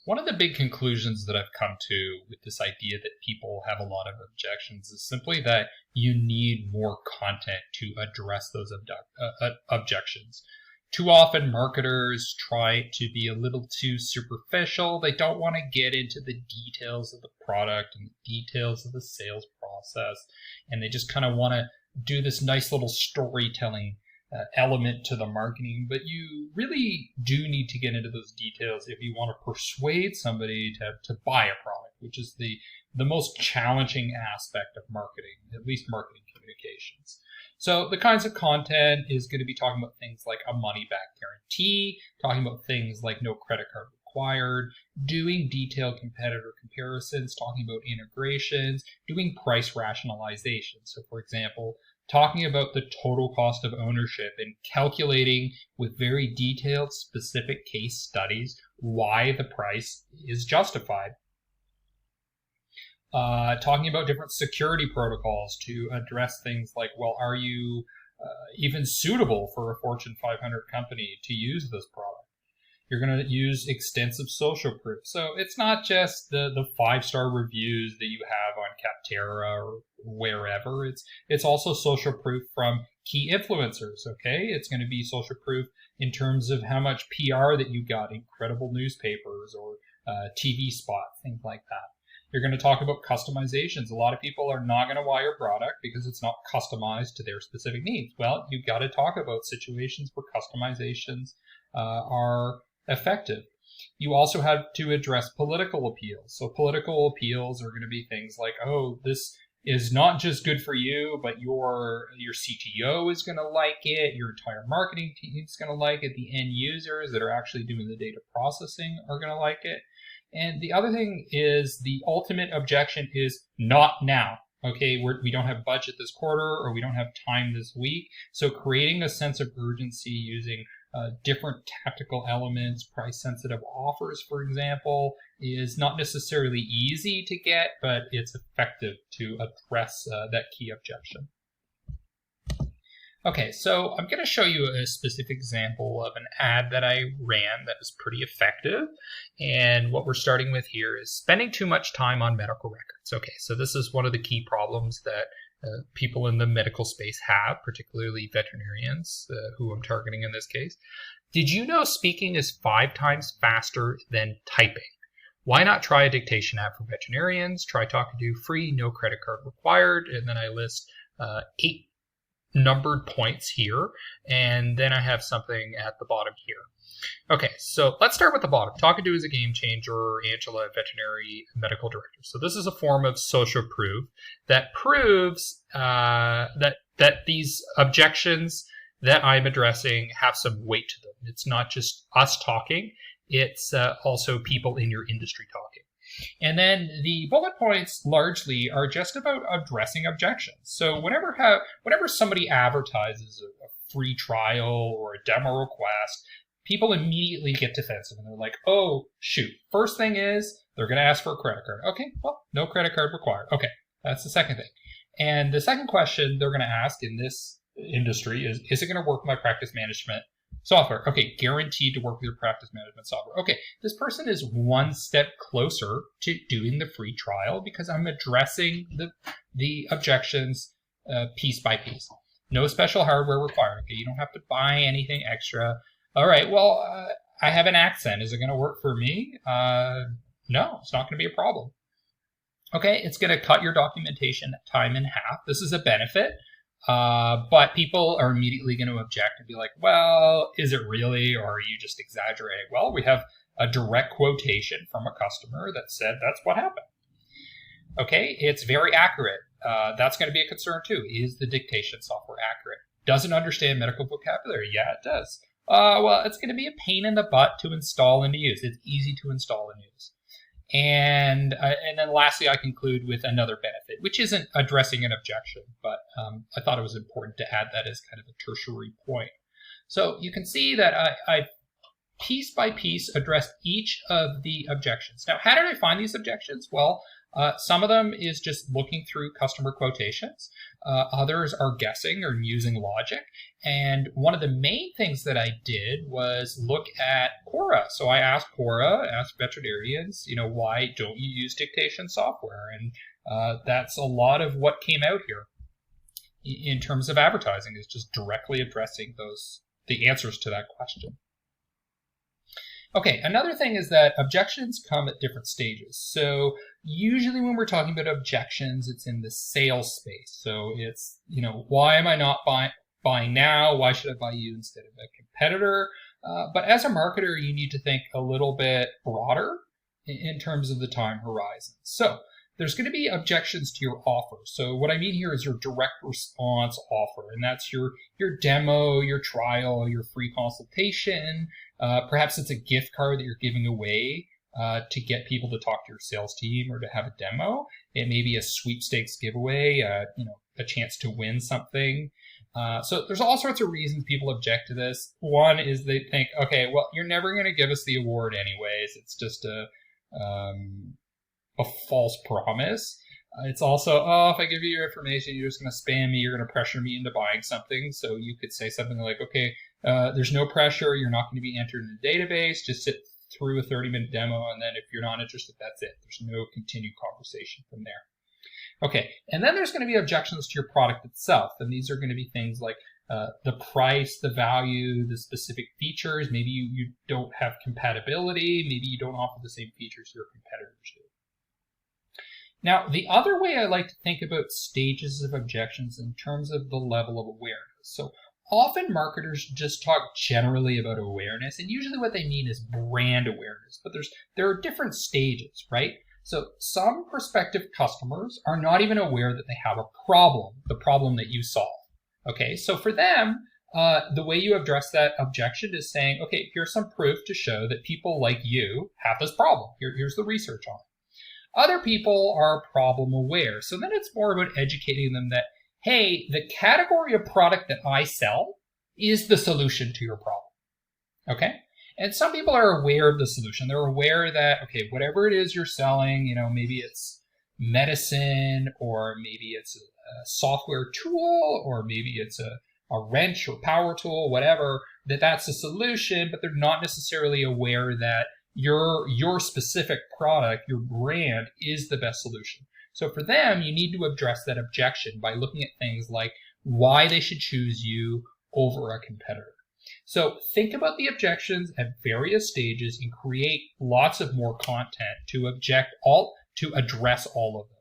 One of the big conclusions that I've come to with this idea that people have a lot of objections is simply that you need more content to address those objections. Too often marketers try to be a little too superficial. They don't want to get into the details of the product and the details of the sales process. And they just kind of want to do this nice little storytelling element to the marketing, but you really do need to get into those details if you want to persuade somebody to buy a product, which is the most challenging aspect of marketing, at least marketing communications. So the kinds of content is going to be talking about things like a money-back guarantee, talking about things like no credit card required, doing detailed competitor comparisons, talking about integrations, doing price rationalization. So for example, talking about the total cost of ownership and calculating with very detailed, specific case studies why the price is justified. Talking about different security protocols to address things like, well, are you even suitable for a Fortune 500 company to use this product? You're going to use extensive social proof. So it's not just the 5-star reviews that you have on Capterra or wherever. It's also social proof from key influencers, okay? It's going to be social proof in terms of how much PR that you got in credible newspapers or TV spots, things like that. You're going to talk about customizations. A lot of people are not going to buy your product because it's not customized to their specific needs. Well, you've got to talk about situations where customizations are effective. You also have to address political appeals. So political appeals are going to be things like, oh, this is not just good for you, but your CTO is going to like it, your entire marketing team is going to like it, the end users that are actually doing the data processing are going to like it. And the other thing is the ultimate objection is not now. Okay, we don't have budget this quarter, or we don't have time this week. So creating a sense of urgency using different tactical elements, price-sensitive offers, for example, is not necessarily easy to get, but it's effective to address that key objection. Okay, so I'm going to show you a specific example of an ad that I ran that was pretty effective. And what we're starting with here is spending too much time on medical records. Okay, so this is one of the key problems that people in the medical space have, particularly veterinarians, who I'm targeting in this case. Did you know speaking is 5 times faster than typing? Why not try a dictation app for veterinarians? Try Talking to, free, no credit card required. And then I list 8 numbered points here, and then I have something at the bottom here. Okay, so let's start with the bottom. Talking to is a game changer, Angela, veterinary medical director. So this is a form of social proof that proves that these objections that I'm addressing have some weight to them. It's not just us talking, it's also people in your industry talking. And then the bullet points largely are just about addressing objections. So whenever somebody advertises a free trial or a demo request, people immediately get defensive and they're like, oh, shoot. First thing is they're going to ask for a credit card. Okay, well, no credit card required. Okay, that's the second thing. And the second question they're going to ask in this industry is it going to work with my practice management software? Okay, guaranteed to work with your practice management software. Okay, this person is one step closer to doing the free trial because I'm addressing the objections piece by piece. No special hardware required. Okay, you don't have to buy anything extra. All right, well, I have an accent. Is it going to work for me? No, it's not going to be a problem. Okay, it's going to cut your documentation time in half. This is a benefit. But people are immediately going to object and be like, well, is it really, or are you just exaggerating? Well, we have a direct quotation from a customer that said that's what happened. Okay, it's very accurate. That's going to be a concern too. Is the dictation software accurate? Does it understand medical vocabulary? Yeah, it does. Well, it's going to be a pain in the butt to install and to use. It's easy to install and use. And then lastly, I conclude with another benefit, which isn't addressing an objection, but I thought it was important to add that as kind of a tertiary point. So you can see that I piece by piece addressed each of the objections. Now, how did I find these objections? Well, some of them is just looking through customer quotations. Others are guessing or using logic. And one of the main things that I did was look at Quora. So I asked Quora, asked veterinarians, why don't you use dictation software? And that's a lot of what came out here in terms of advertising, is just directly addressing the answers to that question. Okay, another thing is that objections come at different stages. So usually when we're talking about objections, it's in the sales space. So it's, why am I not buying now? Why should I buy you instead of a competitor? But as a marketer, you need to think a little bit broader in terms of the time horizon. So there's going to be objections to your offer. So what I mean here is your direct response offer, and that's your demo, your trial, your free consultation. Perhaps it's a gift card that you're giving away to get people to talk to your sales team or to have a demo. It may be a sweepstakes giveaway, a chance to win something. So there's all sorts of reasons people object to this. One is they think, okay, well, you're never going to give us the award anyways. It's just a false promise. It's also, if I give you your information, you're just going to spam me, you're going to pressure me into buying something. So you could say something like, okay, there's no pressure, you're not going to be entered in a database, just sit through a 30-minute demo, and then if you're not interested, that's it. There's no continued conversation from there. Okay, and then there's going to be objections to your product itself, and these are going to be things like the price, the value, the specific features. Maybe you don't have compatibility, maybe you don't offer the same features your competitors do. Now, the other way I like to think about stages of objections in terms of the level of awareness. So often marketers just talk generally about awareness, and usually what they mean is brand awareness, but there are different stages, right? So some prospective customers are not even aware that they have a problem, the problem that you solve. Okay, so for them, the way you address that objection is saying, okay, here's some proof to show that people like you have this problem. Here's the research on it. Other people are problem aware. So then it's more about educating them that, hey, the category of product that I sell is the solution to your problem. Okay? And some people are aware of the solution. They're aware that, okay, whatever it is you're selling, maybe it's medicine, or maybe it's a software tool, or maybe it's a wrench or power tool, whatever, that's a solution, but they're not necessarily aware that your specific product, your brand, is the best solution. So for them, you need to address that objection by looking at things like why they should choose you over a competitor. So think about the objections at various stages and create lots of more content to address all of them.